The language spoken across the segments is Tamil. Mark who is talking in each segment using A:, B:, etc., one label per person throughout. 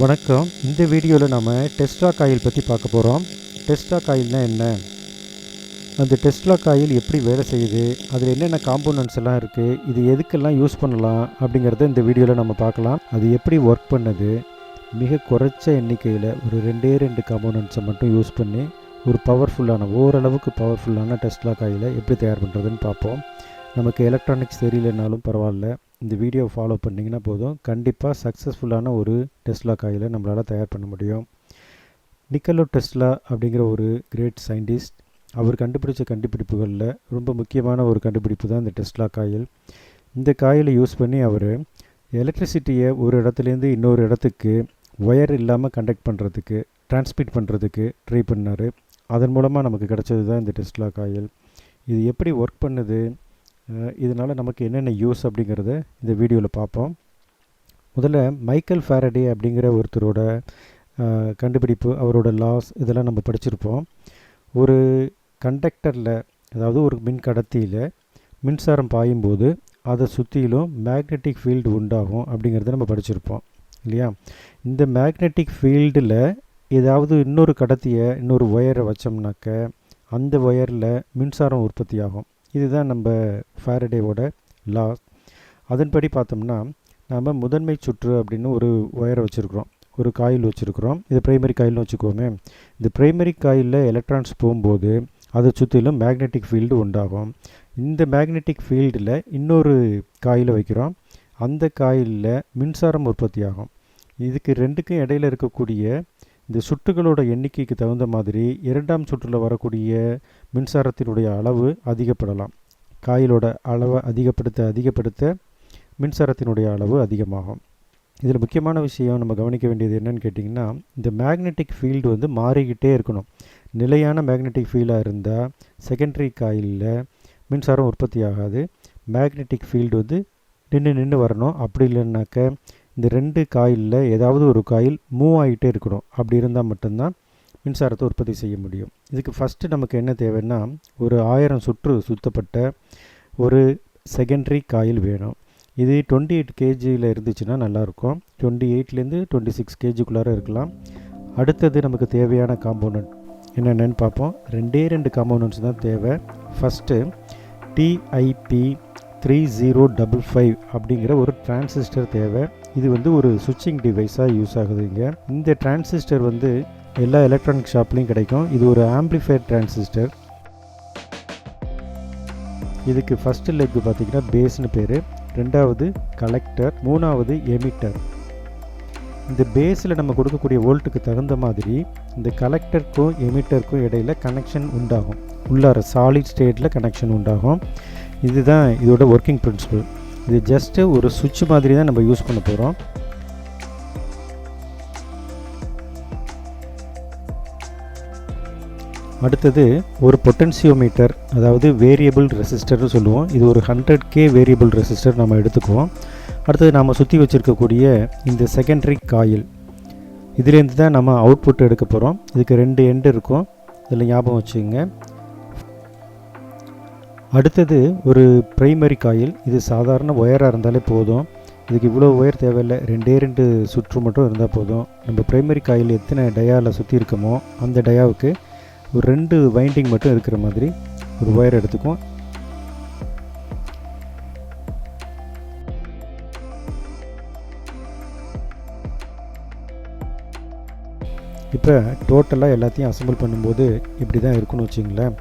A: வணக்கம். இந்த வீடியோவில் நம்ம டெஸ்லா காயில் பற்றி பார்க்க போகிறோம். டெஸ்லா காயில்னால் என்ன, அந்த டெஸ்லா காயில் எப்படி வேலை செய்யுது, அதில் என்னென்ன காம்போனன்ட்ஸ் எல்லாம் இருக்குது, இது எதுக்கெல்லாம் யூஸ் பண்ணலாம் அப்படிங்கிறத இந்த வீடியோவில் நம்ம பார்க்கலாம். அது எப்படி ஒர்க் பண்ணுது, மிக குறைச்ச எண்ணிக்கையில் ஒரு ரெண்டு காம்போனன்ட்ஸை மட்டும் யூஸ் பண்ணி ஒரு பவர்ஃபுல்லான ஓரளவுக்கு பவர்ஃபுல்லான டெஸ்லா காயிலை எப்படி தயார் பண்ணுறதுன்னு பார்ப்போம். நமக்கு எலக்ட்ரானிக்ஸ் தெரியலனாலும் பரவாயில்ல, இந்த வீடியோ ஃபாலோ பண்ணிங்கன்னா போதும், கண்டிப்பாக சக்ஸஸ்ஃபுல்லான ஒரு டெஸ்லா காயிலை நம்மளால் தயார் பண்ண முடியும். நிக்கோலா டெஸ்லா அப்படிங்கிற ஒரு கிரேட் சயின்டிஸ்ட், அவர் கண்டுபிடிச்ச கண்டுபிடிப்புகளில் ரொம்ப முக்கியமான ஒரு கண்டுபிடிப்பு தான் இந்த டெஸ்லா காயில். இந்த காயிலை யூஸ் பண்ணி அவர் எலக்ட்ரிசிட்டியை ஒரு இடத்துலேருந்து இன்னொரு இடத்துக்கு ஒயர் இல்லாமல் கண்டக்ட் பண்ணுறதுக்கு, டிரான்ஸ்மிட் பண்ணுறதுக்கு ட்ரை பண்ணார். அதன் மூலமாக நமக்கு கிடச்சது தான் இந்த டெஸ்லா காயில். இது எப்படி ஒர்க் பண்ணுது, இதனால் நமக்கு என்னென்ன யூஸ் அப்படிங்கிறத இந்த வீடியோவில் பார்ப்போம். முதல்ல மைக்கேல் ஃபாரடே அப்படிங்கிற ஒருத்தரோட கண்டுபிடிப்பு, அவரோட லாஸ் இதெல்லாம் நம்ம படிச்சிருப்போம். ஒரு கண்டக்டரில், அதாவது ஒரு மின் கடத்தியில் மின்சாரம் பாயும்போது அதை சுற்றிலும் மேக்னெட்டிக் ஃபீல்டு உண்டாகும் அப்படிங்கிறத நம்ம படிச்சிருப்போம் இல்லையா. இந்த மேக்னெட்டிக் ஃபீல்டில் ஏதாவது இன்னொரு கடத்தியை, இன்னொரு ஒயரை வச்சோம்னாக்க அந்த ஒயரில் மின்சாரம் உற்பத்தி ஆகும். இதுதான் நம்ம ஃபாரடேவோட லாஸ். அதன்படி பார்த்தோம்னா, நாம் முதன்மை சுற்று அப்படின்னு ஒரு ஒயரை வச்சுருக்குறோம், ஒரு காயில் வச்சுருக்குறோம். இது பிரைமரி காயில்னு வச்சுக்கோமே. இந்த பிரைமரி காயிலில் எலக்ட்ரான்ஸ் போகும்போது அதை சுற்றிலும் மேக்னெட்டிக் ஃபீல்டு உண்டாகும். இந்த மேக்னெட்டிக் ஃபீல்டில் இன்னொரு காயிலை வைக்கிறோம், அந்த காயிலில் மின்சாரம் உற்பத்தி ஆகும். இதுக்கு ரெண்டுக்கும் இடையில் இருக்கக்கூடிய இந்த சுற்றுகளோட எண்ணிக்கைக்கு தகுந்த மாதிரி இரண்டாம் சுற்றில் வரக்கூடிய மின்சாரத்தினுடைய அளவு அதிகப்படலாம். காயிலோட அளவை அதிகப்படுத்த மின்சாரத்தினுடைய அளவு அதிகமாகும். இதில் முக்கியமான விஷயம் நம்ம கவனிக்க வேண்டியது என்னன்னு கேட்டிங்கன்னா, இந்த மேக்னெட்டிக் ஃபீல்டு வந்து மாறிக்கிட்டே இருக்கணும். நிலையான மேக்னெட்டிக் ஃபீல்டாக இருந்தால் செகண்டரி காயிலில் மின்சாரம் உற்பத்தி ஆகாது. மேக்னெட்டிக் ஃபீல்டு வந்து நின்று வரணும். அப்படி இல்லைன்னாக்க இந்த ரெண்டு காயிலில் ஏதாவது ஒரு காயில் மூவ் ஆகிட்டே இருக்கணும். அப்படி இருந்தால் மட்டும்தான் மின்சாரத்தை உற்பத்தி செய்ய முடியும். இதுக்கு ஃபஸ்ட்டு நமக்கு என்ன தேவைன்னா, ஒரு 1000 சுற்று சுற்றப்பட்ட ஒரு செகண்டரி காயில் வேணும். இது 28 kgயில் இருந்துச்சுன்னா நல்லாயிருக்கும். 28லேருந்து 26 kgக்குள்ளார இருக்கலாம். அடுத்தது நமக்கு தேவையான காம்போனன்ட் என்னென்னு பார்ப்போம். ரெண்டு காம்போனன்ட்ஸ் தான் தேவை. ஃபஸ்ட்டு TIP3055 அப்படிங்கிற ஒரு டிரான்சிஸ்டர் தேவை. இது வந்து ஒரு சுவிட்சிங் டிவைஸாக யூஸ் ஆகுதுங்க. இந்த டிரான்சிஸ்டர் வந்து எல்லா எலக்ட்ரானிக் ஷாப்லேயும் கிடைக்கும். இது ஒரு ஆம்ப்ளிஃபையர் டிரான்சிஸ்டர். இதுக்கு ஃபஸ்ட்டு லெக் பார்த்திங்கன்னா பேஸ்னு பேர், ரெண்டாவது கலெக்டர், மூணாவது எமிட்டர். இந்த பேஸில் நம்ம கொடுக்கக்கூடிய வோல்ட்டுக்கு தகுந்த மாதிரி இந்த கலெக்டருக்கும் எமிட்டருக்கும் இடையில் கனெக்ஷன் உண்டாகும். உள்ளார சாலிட் ஸ்டேட்டில் கனெக்ஷன் உண்டாகும். இதுதான் இதோட ஒர்க்கிங் பிரின்சிபல். இது ஜஸ்ட்டு ஒரு சுவிட்ச் மாதிரி தான் நம்ம யூஸ் பண்ண போகிறோம். அடுத்தது ஒரு பொட்டன்சியோமீட்டர், அதாவது வேரியபிள் ரெசிஸ்டர்னு சொல்லுவோம். இது ஒரு 100K வேரியபிள் ரெசிஸ்டர் நம்ம எடுத்துக்குவோம். அடுத்தது நம்ம சுற்றி வச்சுருக்கக்கூடிய இந்த செகண்டரி காயில், இதுலேருந்து தான் நம்ம அவுட்புட் எடுக்க போகிறோம். இதுக்கு 2 எண்டு இருக்கும், இதில் ஞாபகம் வச்சுக்கோங்க. அடுத்தது ஒரு பிரைமரி காயில். இது சாதாரண ஒயராக இருந்தாலே போதும், இதுக்கு இவ்வளோ ஒயர் தேவையில்லை. ரெண்டு சுற்று மட்டும் இருந்தால் போதும். நம்ம பிரைமரி காயில் எத்தனை டயாவில் சுற்றி இருக்கமோ அந்த டயாவுக்கு ஒரு 2 வைண்டிங் மட்டும் இருக்கிற மாதிரி ஒரு ஒயர் எடுத்துக்கும். இப்போ டோட்டலாக எல்லாத்தையும் அசம்பிள் பண்ணும்போது இப்படி தான் இருக்குன்னு வச்சிங்களேன்.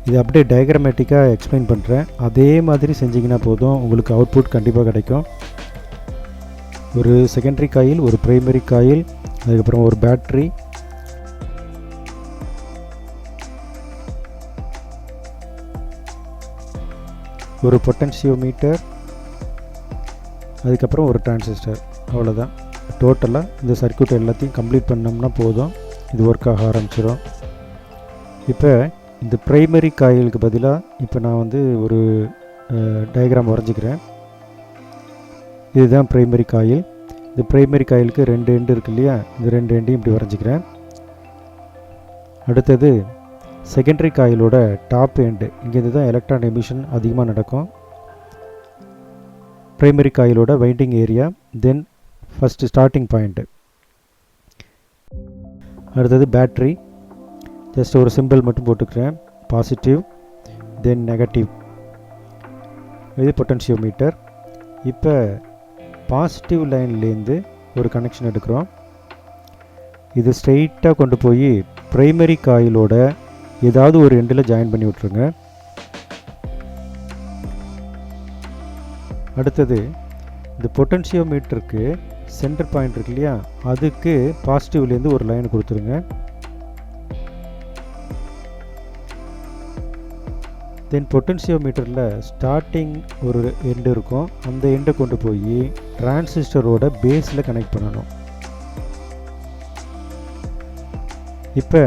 A: இது அப்படியே டயக்ராமேட்டிக்காக எக்ஸ்பிளைன் பண்ணுறேன். அதே மாதிரி செஞ்சிங்கன்னா போதும், உங்களுக்கு அவுட்புட் கண்டிப்பாக கிடைக்கும். ஒரு செகண்டரி காயில், ஒரு பிரைமரி காயில், அதுக்கப்புறம் ஒரு பேட்ரி, ஒரு பொட்டன்சியோமீட்டர், அதுக்கப்புறம் ஒரு டிரான்சிஸ்டர். அவ்வளோதான். டோட்டலாக இந்த சர்க்யூட் எல்லாத்தையும் கம்ப்ளீட் பண்ணோம்னா போதும், இது ஒர்க் ஆக ஆரம்பிச்சிடும். இப்போ இந்த பிரைமரி காயிலுக்கு பதிலாக இப்போ நான் வந்து ஒரு டயக்ராம் வரைஞ்சிக்கிறேன். இதுதான் பிரைமரி காயில். இந்த பிரைமரி காயிலுக்கு 2 எண்டு இருக்கு இல்லையா, இந்த 2 எண்டையும் இப்படி வரைஞ்சிக்கிறேன். அடுத்தது செகண்டரி காயிலோட டாப் எண்டு, இங்கேருந்து தான் எலக்ட்ரான் எமிஷன் அதிகமாக நடக்கும். பிரைமரி காயிலோட winding area, then first starting point. அடுத்தது பேட்ரி, ஜஸ்ட் ஒரு சிம்பிள் மட்டும் போட்டுக்கிறேன், பாசிட்டிவ் தென் நெகட்டிவ். இது பொட்டன்ஷியோமீட்டர். இப்போ பாசிட்டிவ் லைன்லேருந்து ஒரு கனெக்ஷன் எடுக்கிறோம். இது ஸ்ட்ரெயிட்டாக கொண்டு போய் ப்ரைமரி காயிலோட ஏதாவது ஒரு எண்டில் ஜாயின் பண்ணி விட்ருங்க. அடுத்தது இந்த பொட்டன்ஷியோமீட்டருக்கு சென்டர் பாயிண்ட் இருக்கு இல்லையா, அதுக்கு பாசிட்டிவ்லேருந்து ஒரு லைன் கொடுத்துருங்க. தென் பொட்டன்ஷியோமீட்டரில் ஸ்டார்டிங் ஒரு எண்டு இருக்கும், அந்த எண்டை கொண்டு போய் டிரான்சிஸ்டரோட பேஸில் கனெக்ட் பண்ணணும். இப்போ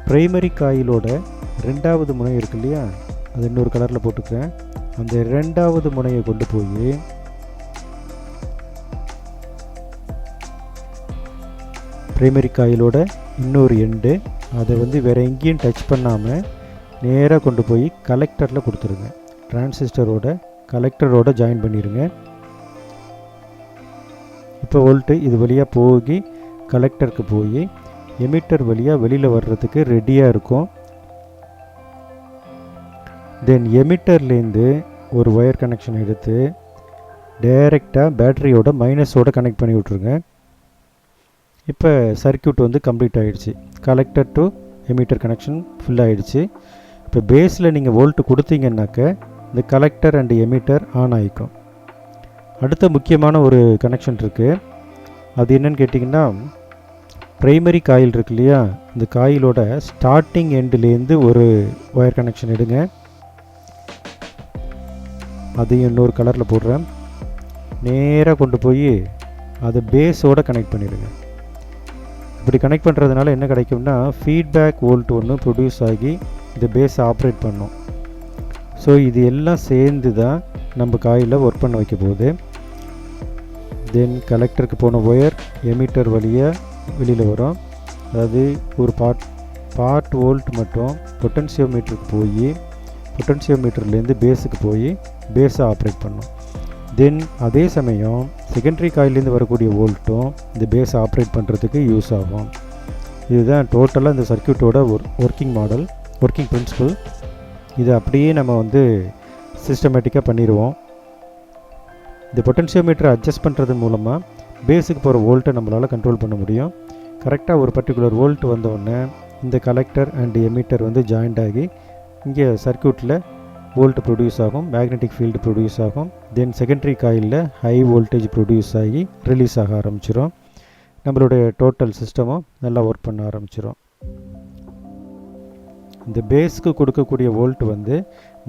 A: ப்ரைமரி காயிலோட ரெண்டாவது முனை இருக்கு இல்லையா, அது இன்னொரு கலரில் போட்டுக்கிறேன். அந்த ரெண்டாவது முனையை கொண்டு போய் ப்ரைமரி காயிலோட இன்னொரு எண்டு, அதை வேறு எங்கேயும் டச் பண்ணாமல் நேராக கொண்டு போய் கலெக்டரில் கொடுத்துருங்க. டிரான்சிஸ்டரோட கலெக்டரோட ஜாயின் பண்ணிடுங்க. இப்போ வோல்ட்டு இது வழியாக போய் கலெக்டருக்கு போய் எமிட்டர் வழியாக வெளியில் வர்றதுக்கு ரெடியாக இருக்கும். தென் எமிட்டர்லேருந்து ஒரு ஒயர் கனெக்ஷன் எடுத்து டைரெக்டாக பேட்டரியோட மைனஸோட கனெக்ட் பண்ணி விட்ருங்க. இப்போ சர்க்யூட் கம்ப்ளீட் ஆகிடுச்சு. Collector to emitter connection full ஆகிடுச்சு. இப்போ பேஸில் நீங்கள் வோல்ட்டு கொடுத்தீங்கன்னாக்க இந்த கலெக்டர் அண்ட் எமிட்டர் ஆன் ஆகிக்கும். அடுத்த முக்கியமான ஒரு கனெக்ஷன் இருக்குது. அது என்னன்னு கேட்டிங்கன்னா, ப்ரைமரி காயில் இருக்கு இல்லையா, இந்த காயிலோட ஸ்டார்டிங் எண்டுலேருந்து ஒரு ஒயர் கனெக்ஷன் எடுங்க. அதையும் இன்னொரு கலரில் போடுறேன். நேராக கொண்டு போய் அதை பேஸோடு கனெக்ட் பண்ணிடுங்க. இப்படி கனெக்ட் பண்ணுறதுனால என்ன கிடைக்கும்னா, ஃபீட்பேக் வோல்ட் ஒன்று ப்ரொடியூஸ் ஆகி இந்த பேஸை ஆப்ரேட் பண்ணும். ஸோ இது எல்லாம் சேர்ந்து தான் நம்ம காயில் ஒர்க் பண்ண வைக்க போகுது. தென் கலெக்டருக்கு போன ஒயர் எமிட்டர் வழியாக வெளியில் வரும். அதாவது ஒரு பார்ட் வோல்ட் மட்டும் பொட்டன்ஷியோமீட்டருக்கு போய் பொட்டன்ஷியோமீட்டர்லேருந்து பேஸுக்கு போய் பேஸை ஆப்ரேட் பண்ணும். தென் அதே சமயம் செகண்டரி காயிலேருந்து வரக்கூடிய வோல்ட்டும் இந்த பேஸை ஆப்ரேட் பண்ணுறதுக்கு யூஸ் ஆகும். இதுதான் டோட்டலாக இந்த சர்க்யூட்டோட ஒர்க்கிங் மாடல், ஒர்க்கிங் பிரின்சிபல். இது அப்படியே நம்ம சிஸ்டமேட்டிக்காக பண்ணிடுவோம். இந்த பொட்டன்ஷியோமீட்டரை அட்ஜஸ்ட் பண்ணுறது மூலமாக பேஸுக்கு போகிற வோல்ட்டை நம்மளால் கண்ட்ரோல் பண்ண முடியும். கரெக்டாக ஒரு பர்டிகுலர் வோல்ட் வந்தோடனே இந்த கலெக்டர் அண்ட் எமிட்டர் ஜாயிண்ட் ஆகி இங்கே சர்க்யூட்டில் வோல்ட் ப்ரொடியூஸ் ஆகும், மேக்னெட்டிக் ஃபீல்டு ப்ரொடியூஸ் ஆகும். தென் செகண்டரி காயிலில் ஹை வோல்டேஜ் ப்ரொடியூஸ் ஆகி ரிலீஸ் ஆக ஆரம்பிச்சிடும். நம்மளுடைய டோட்டல் சிஸ்டமும் நல்லா ஒர்க் பண்ண ஆரம்பிச்சிடும். இந்த பேஸ்க்கு கொடுக்கக்கூடிய வோல்ட்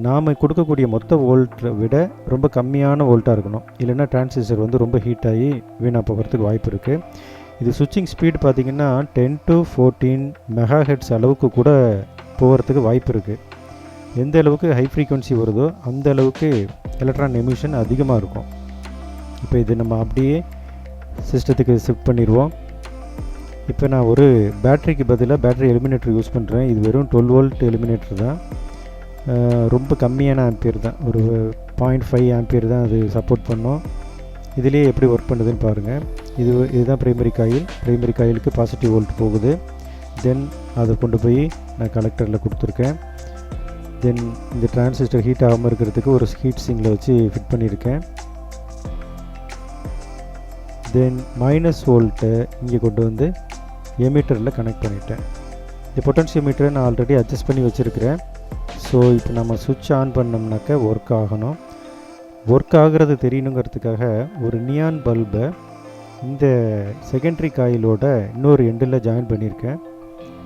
A: நாம் கொடுக்கக்கூடிய மொத்த வோல்ட்டை விட ரொம்ப கம்மியான வோல்ட்டாக இருக்கணும். இல்லைன்னா டிரான்சிஸ்டர் ரொம்ப ஹீட் ஆகி வீணாக போகிறதுக்கு வாய்ப்பு இருக்குது. இது சுவிட்சிங் ஸ்பீட் பார்த்திங்கன்னா 10 to 14 மெகாஹெட்ஸ் அளவுக்கு கூட போகிறதுக்கு வாய்ப்பு இருக்குது. எந்த அளவுக்கு ஹை ஃப்ரீக்வன்சி வருதோ அந்த அளவுக்கு எலக்ட்ரான் எமிஷன் அதிகமாக இருக்கும். இப்போ இது நம்ம அப்படியே சிஸ்டத்துக்கு ஷிஃப்ட் பண்ணிடுவோம். இப்போ நான் ஒரு பேட்டரிக்கு பதிலாக பேட்டரி எலிமினேட்டர் யூஸ் பண்ணுறேன். இது வெறும் 12 வோல்ட் எலிமினேட்டர் தான், ரொம்ப கம்மியான ஆம்பியர் தான், ஒரு 0.5 ஆம்பியர் தான் அது சப்போர்ட் பண்ணோம். இதிலே எப்படி ஒர்க் பண்ணுதுன்னு பாருங்கள். இதுதான் ப்ரைமரி காயிலுக்கு பாசிட்டிவ் வோல்ட் போகுது. தென் அதை கொண்டு போய் நான் கலெக்டரில் கொடுத்துருக்கேன். தென் இந்த டிரான்சிஸ்டர் ஹீட் ஆகாமல் இருக்கிறதுக்கு ஒரு ஹீட் சிங்கில் வச்சு ஃபிட் பண்ணியிருக்கேன். தென் மைனஸ் வோல்ட்டை இங்கே கொண்டு எமிட்டரில் கனெக்ட் பண்ணிட்டேன். இந்த பொட்டன்ஷியோமீட்டரை நான் ஆல்ரெடி அட்ஜஸ்ட் பண்ணி வச்சுருக்கிறேன். ஸோ இப்போ நம்ம சுவிட்ச் ஆன் பண்ணோம்னாக்க ஒர்க் ஆகணும். ஒர்க் ஆகிறது தெரியணுங்கிறதுக்காக ஒரு நியான் பல்பை இந்த செகண்டரி காயிலோட இன்னொரு எண்டில் ஜாயின் பண்ணியிருக்கேன்.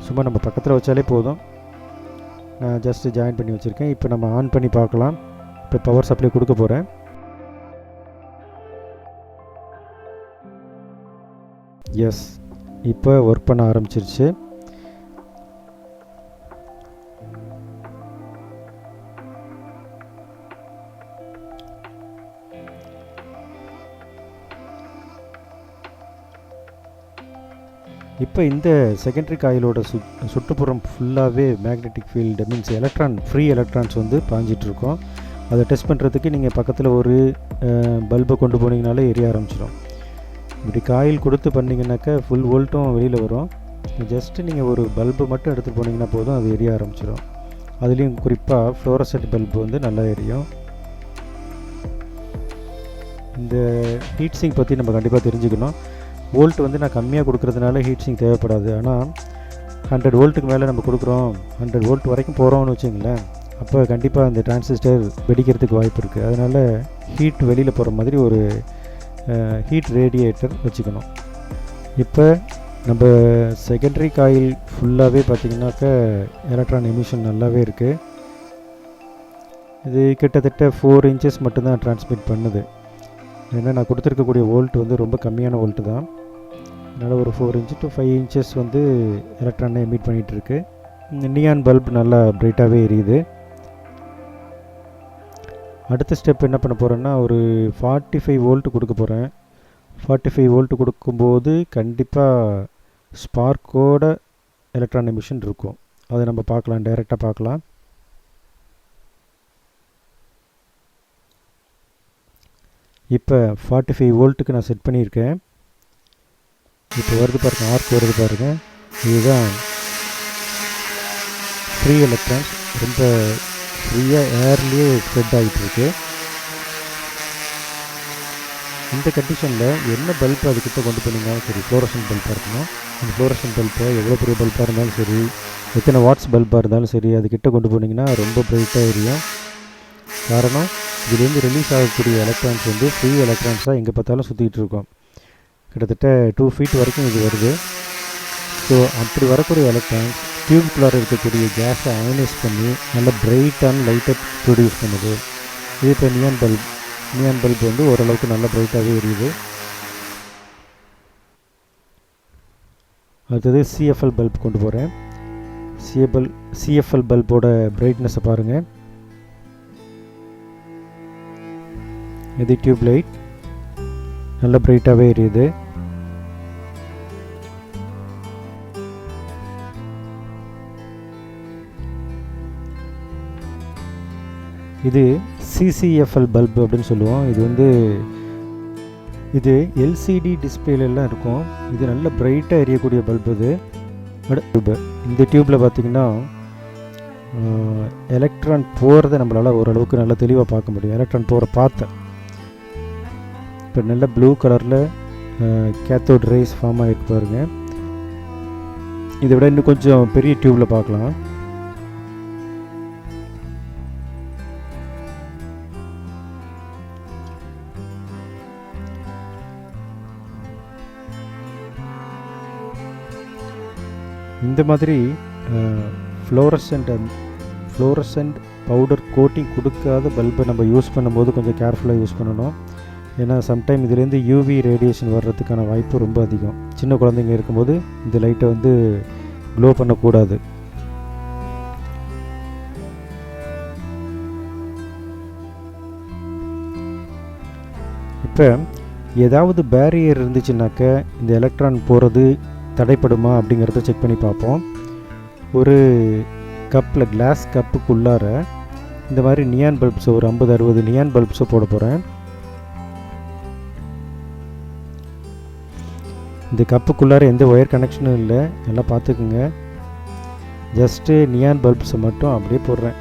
A: சும்மா நம்ம பக்கத்தில் வச்சாலே போதும். நான் ஜஸ்ட்டு ஜாயின் பண்ணி வச்சுருக்கேன். இப்போ நம்ம ஆன் பண்ணி பார்க்கலாம். இப்போ பவர் சப்ளை கொடுக்க போகிறேன். எஸ், இப்போ ஒர்க் பண்ண ஆரம்பிச்சிருச்சு. இப்போ இந்த செகண்டரி காயிலோட சுற்றுப்புறம் ஃபுல்லாகவே magnetic field means free electrons பாஞ்சிட்ருக்கோம். அதை டெஸ்ட் பண்ணுறதுக்கு நீங்கள் பக்கத்தில் ஒரு பல்பை கொண்டு போனீங்கனாலே எரிய ஆரம்பிச்சிடும். இப்படி காயில் கொடுத்து பண்ணிங்கனாக்கா ஃபுல் வோல்ட்டும் வெளியில் வரும். ஜஸ்ட்டு நீங்கள் ஒரு பல்பு மட்டும் எடுத்துகிட்டு போனீங்கன்னா போதும், அது எரிய ஆரம்பிச்சிடும். அதுலேயும் குறிப்பாக ஃப்ளோரசன்ட் பல்பு வந்து நல்லா எரியும். இந்த ஹீட் சிங்க் பற்றி நம்ம கண்டிப்பாக தெரிஞ்சுக்கணும். வோல்ட் வந்து நான் கம்மியாக கொடுக்குறதுனால ஹீட் சிங்க் தேவைப்படாது. ஆனால் 100 வோல்ட்டுக்கு மேலே நம்ம கொடுக்குறோம், 100 வோல்ட் வரைக்கும் போகிறோம்னு வச்சுங்களேன், அப்போ கண்டிப்பாக அந்த டிரான்சிஸ்டர் வெடிக்கிறதுக்கு வாய்ப்பு இருக்குது. அதனால் ஹீட் வெளியில் போகிற மாதிரி ஒரு ஹீட் ரேடியேட்டர் வச்சுக்கணும். இப்போ நம்ம செகண்டரி காயில் ஃபுல்லாகவே பார்த்திங்கனாக்கா எலக்ட்ரான் எமிஷன் நல்லாவே இருக்குது. இது கிட்டத்தட்ட 4 இன்ச்சஸ் மட்டும்தான் டிரான்ஸ்மிட் பண்ணுது. ஏன்னா நான் கொடுத்துருக்கக்கூடிய வோல்ட் வந்து ரொம்ப கம்மியான வோல்ட்டு தான். அதனால் ஒரு 4 இன்ச்சு to 5 இன்ச்சஸ் வந்து எலக்ட்ரானை எமிட் பண்ணிகிட்ருக்கு. நியான் பல்ப் நல்லா பிரைட்டாகவே எரியுது. அடுத்த ஸ்டெப் என்ன பண்ண போகிறேன்னா, ஒரு 45 வோல்ட் கொடுக்க போகிறேன். 45 வோல்ட் கொடுக்கும்போது கண்டிப்பாக ஸ்பார்க்கோட எலக்ட்ரான் எமிஷன் இருக்கும். அதை நம்ம பார்க்கலாம், டைரெக்டாக பார்க்கலாம். இப்போ 45 வோல்ட்டுக்கு நான் செட் பண்ணியிருக்கேன். இப்போ வருது பாருங்கள், ஆர்க் வருது பாருங்கள். இதுதான் ஃப்ரீ எலக்ட்ரான்ஸ், ரொம்ப ஃப்ரீயாக ஏர்லேயே ஸ்ப்ரெட் ஆகிட்டுருக்கு. இந்த கண்டிஷனில் என்ன பல்ப் அதுக்கிட்ட கொண்டு போனீங்கன்னாலும் சரி, ஃப்ளோரசன்ட் பல்பாக இருக்கணும். அந்த ஃப்ளோரசன்ட் பல்பை எவ்வளோ பெரிய பல்பாக இருந்தாலும் சரி, எத்தனை வாட்ஸ் பல்பாக இருந்தாலும் சரி, அதுக்கிட்ட கொண்டு போனீங்கன்னா ரொம்ப பிரைட்டாக எரியும். காரணம், இதுலேருந்து ரிலீஸ் ஆகக்கூடிய எலக்ட்ரான்ஸ் வந்து ஃப்ரீ எலக்ட்ரான்ஸாக எங்கே பார்த்தாலும் சுற்றிக்கிட்டு இருக்கோம். கிட்டத்தட்ட 2 ஃபீட் வரைக்கும் இது வருது. ஸோ அப்படி வரக்கூடிய எலக்ட்ரான்ஸ் டியூப்குள்ளார இருக்கக்கூடிய கேஸை அயனைஸ் பண்ணி நல்ல பிரைட்டான லைட்டை ப்ரொடியூஸ் பண்ணுது. இது இப்போ நியான் பல்ப் வந்து ஓரளவுக்கு நல்ல பிரைட்டாகவே எரியுது. அடுத்தது சிஎஃப்எல் பல்ப் கொண்டு போகிறேன். சிஎஃப்எல் பல்போட பிரைட்னஸை பாருங்கள். இது டியூப் லைட், நல்ல பிரைட்டாகவே எரியுது. இது சிசிஎஃப்எல் பல்ப் அப்படின்னு சொல்லுவோம். இது வந்து இது எல்சிடி டிஸ்பிளேலாம் இருக்கும். இது நல்ல பிரைட்டாக எரியக்கூடிய பல்பு. இது டியூபு. இந்த டியூப்பில் பார்த்திங்கன்னா எலக்ட்ரான் போகிறத நம்மளால் ஓரளவுக்கு நல்லா தெளிவாக பார்க்க முடியும். எலக்ட்ரான் போகிற பாத்தை இப்போ நல்ல ப்ளூ கலரில் கேத்தோட் ரேஸ் ஃபார்ம் ஆகிருக்கு பாருங்கள். இதை விட இன்னும் கொஞ்சம் பெரிய டியூப்பில் பார்க்கலாம். இந்த மாதிரி ஃப்ளோரசன்ட் பவுடர் கோட்டிங் கொடுக்காத பல்பை நம்ம யூஸ் பண்ணும்போது கொஞ்சம் கேர்ஃபுல்லாக யூஸ் பண்ணணும். ஏன்னா சம்டைம் இதுலேருந்து யூவி ரேடியேஷன் வர்றதுக்கான வாய்ப்பு ரொம்ப அதிகம். சின்ன குழந்தைங்க இருக்கும்போது இந்த லைட்டை வந்து க்ளோ பண்ணக்கூடாது. இப்போ ஏதாவது பேரியர் இருந்துச்சுனாக்க இந்த எலக்ட்ரான் போகிறது தடைப்படுமா அப்படிங்கிறத செக் பண்ணி பார்ப்போம். ஒரு கப்பில், கிளாஸ் கப்புக்குள்ளார இந்த மாதிரி நியான் பல்ப்ஸை ஒரு 50-60 நியான் பல்ப்ஸை போட போகிறேன். இந்த கப்புக்குள்ளார எந்த ஒயர் கனெக்ஷனும் இல்லை, நல்லா பார்த்துக்குங்க. ஜஸ்ட்டு நியான் பல்ப்ஸை மட்டும் அப்படியே போடுறேன்.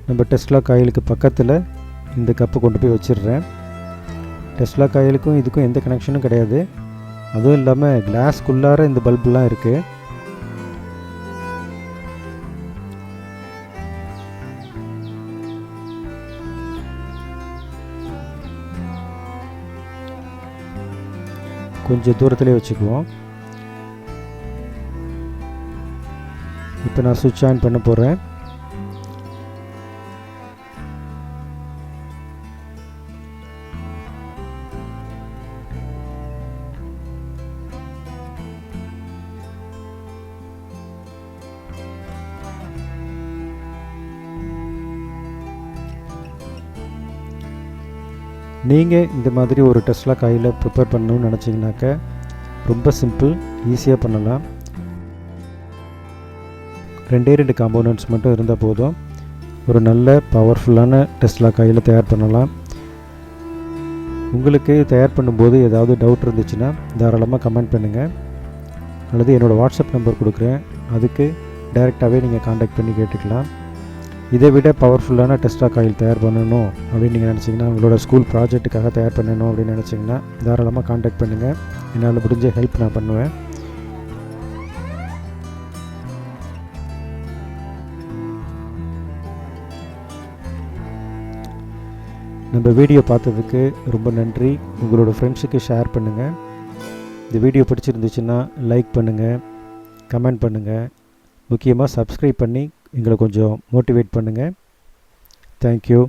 A: நம்ம டெஸ்லா காயிலுக்கு பக்கத்தில் இந்த கப்பை கொண்டு போய் வச்சிடுறேன். டெஸ்லா காயிலுக்கும் இதுக்கும் எந்த கனெக்ஷனும் கிடையாது. அதுவும் இல்லாமல் கிளாஸ்க்குள்ளார இந்த பல்புலாம் இருக்குது. கொஞ்சம் தூரத்திலே வச்சுக்குவோம். இப்போ நான் சுவிட்ச் ஆன் பண்ண போகிறேன். நீங்கள் இந்த மாதிரி ஒரு டெஸ்லா காயில் ப்ரிப்பேர் பண்ணணும்னு நினச்சிங்கனாக்க ரொம்ப சிம்பிள், ஈஸியாக பண்ணலாம். 2 காம்போனன்ட்ஸ் மட்டும் இருந்தால் போதும், ஒரு நல்ல பவர்ஃபுல்லான டெஸ்லா காயில் தயார் பண்ணலாம். உங்களுக்கு தயார் பண்ணும்போது ஏதாவது டவுட் இருந்துச்சுன்னா தாராளமாக கமெண்ட் பண்ணுங்கள், அல்லது என்னோடய வாட்ஸ்அப் நம்பர் கொடுக்குறேன், அதுக்கு டைரெக்டாகவே நீங்கள் காண்டாக்ட் பண்ணி கேட்டுக்கலாம். இதை விட பவர்ஃபுல்லான டெஸ்டாக் ஆயில் தயார் பண்ணணும் அப்படின்னு நீங்கள் நினச்சிங்கன்னா, உங்களோட ஸ்கூல் ப்ராஜெக்ட்டுக்காக தயார் பண்ணணும் அப்படின்னு நினச்சிங்கன்னா தாராளமாக காண்டாக்ட் பண்ணுங்கள். என்னால் முடிஞ்ச ஹெல்ப் நான் பண்ணுவேன். நம்ம வீடியோ பார்த்ததுக்கு ரொம்ப நன்றி. உங்களோட ஃப்ரெண்ட்ஸுக்கு ஷேர் பண்ணுங்கள். இந்த வீடியோ பிடிச்சிருந்துச்சுன்னா லைக் பண்ணுங்கள், கமெண்ட் பண்ணுங்கள், முக்கியமாக சப்ஸ்கிரைப் பண்ணி எங்களை கொஞ்சம் மோட்டிவேட் பண்ணுங்கள். தேங்க்யூ.